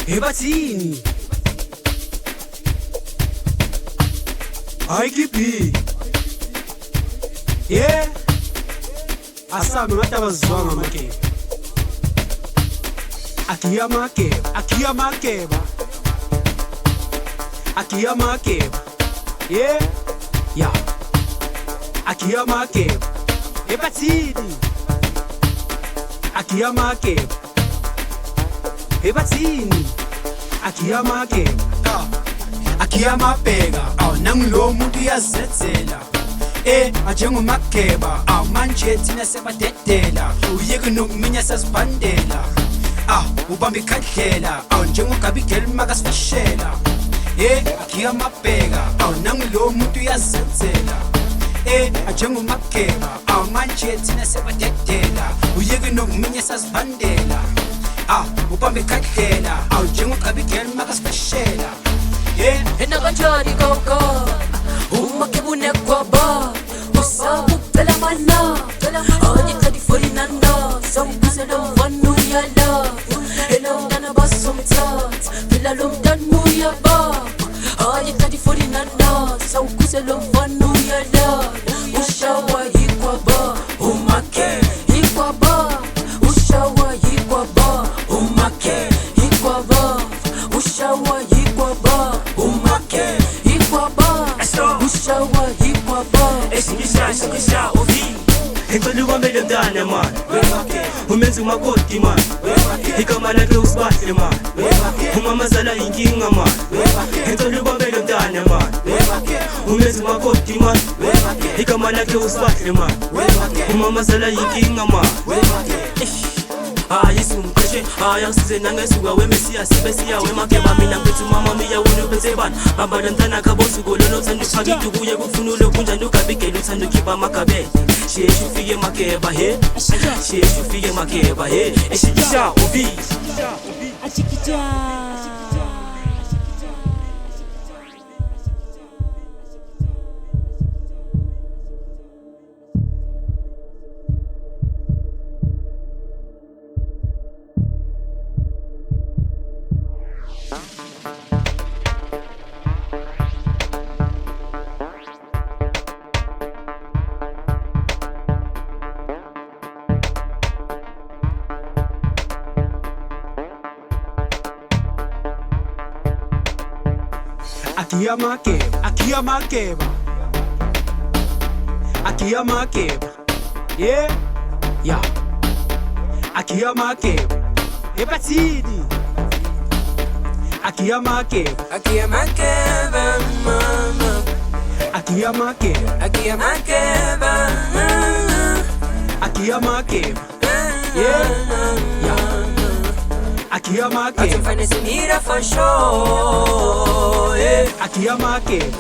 Ebathini Ayikiphi yeah Asami ngathi abazizwanga amakeba Akiya makeba yeah yeah Akiya makeba Ebathini Akiya makeba Ebathini Akiya makeba Akiya mabheka nangulo muntu uyazenzela ajengomakeba manje thina sebadedela uyeke nokuminya sazibhandela ubamba ikhandlela njengogabigeli makasifashela Akiya mabheka nangulo muntu uyazenzela ajengomakeba manje thina sebadedela uyeke nokuminya sazibhandela ubamba ikhandlela njengogabigeli makasifashela Ena kanjani koko umakeba unekwaba usawucela mana anyekadi folinana sawubuzela umvana uyala ela umntana basomthatha phela lo mntana uyaba anyekadi folinana sawubuzela umvana uyala ushawa yikwaba umake yikwaba ushawa yikwaba umake yikwaba ushawa yikwaba umake yikwaba ushawa yikwaba Eshingisha ovi Ngicela ukwamele mntana man umenzi umakoti man igama lakhe usibahle man umamazala inkinga man ngicela ukwamele mntana man umenzi umakoti man igama lakhe usibahle man umamazala inkinga man Yisumqeshe ayangisize nangesuka wemesiya sibesiya wemakeba mina ngithi mama miya wona ubenzebani bamba lomntana kabosuko lolo uthanda uphakide kuye kufunule kunjani ugabigeli uthanda ukhipha amagabele sheshe ufike makeba sheshe ufike makeba eshikisha uvi Akiya makeba yeah yeah Akiya makeba Ebathini Akiya makeba mama Akiya makeba yeah yeah Akiya makeba Mfane sinira for sure Akiya makeba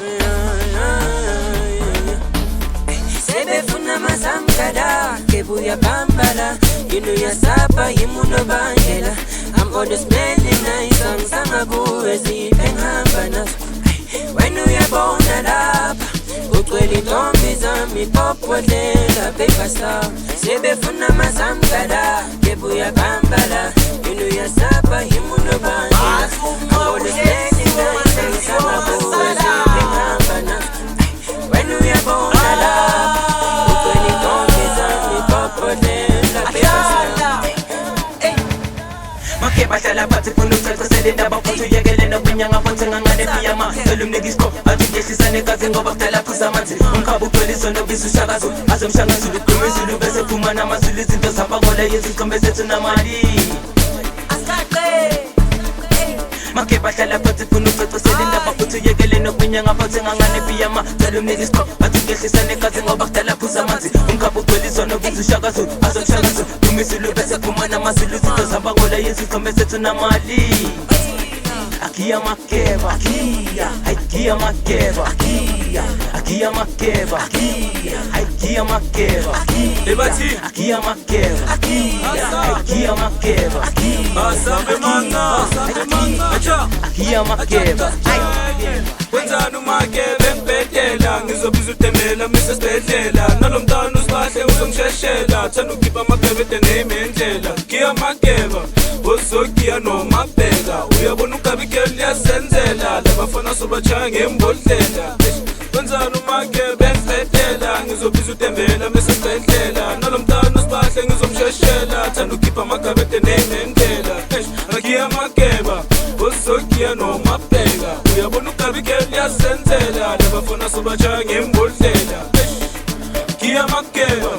Sebefuna mazamkada kebuya bambala inu ya sapa yimuno bangela I'm always smelling nice sanga kuwe zipengamba naso when you are born up ukweli ntombi zami popodela paper star sebefuna mazamkada kebuya bambala inu ya sapa yimuno bangela I'm always smelling nice sanga kuwe zipengamba naso when you are born up Makeba hlala phansi funa uthatha selindaba futhi uyekele nokunyanga futhi ngangane piyama cela umnikisko athi ngehlisa negazi ngoba kudala phuza amanzi umkhaba ugcwelisa nobisa ushakazo azomshangazulu uqhumezulu bese phuma namazulu izinto zihamba ngola yeziqhembe zethu namali Makeba hlala phansi funa uthatha selindaba futhi uyekele nokunyanga futhi ngangane piyama cela umnikisko athi ngehlisa negazi ngoba kudala phuza amanzi umkhaba ugcwelisa nobisa ushakazo azomshangazulu uqhumezulu bese phuma namazulu izinto zihamba ngola yeziqhembe zethu namali Akiya makeba Akiya makeba Akiya makeba Akiya makeba Ebathini Akiya makeba Akiya makeba Asambe manga Akiya makeba Wenzani umakeba embhedeni sibhetela ngizobiza utembela misesibhedlela nalomntwana usibahle uzomsheshela thanda ukhipha amagebede neyimendlela giya mageba ozogiya nomabheka uyabona ukabikeli liyasenzela labafana sobachaya ngembodlela wenzani umagebe embedlela ngizobiza utembela misesibhedlela nalomntwana usibahle ngizomsheshela thanda ukhipha amagebede neyimendlela giya mageba ozogiya nomabheka uyabona ukabikeli liyasenzela labafana sobachaya ngembodlela giya mageba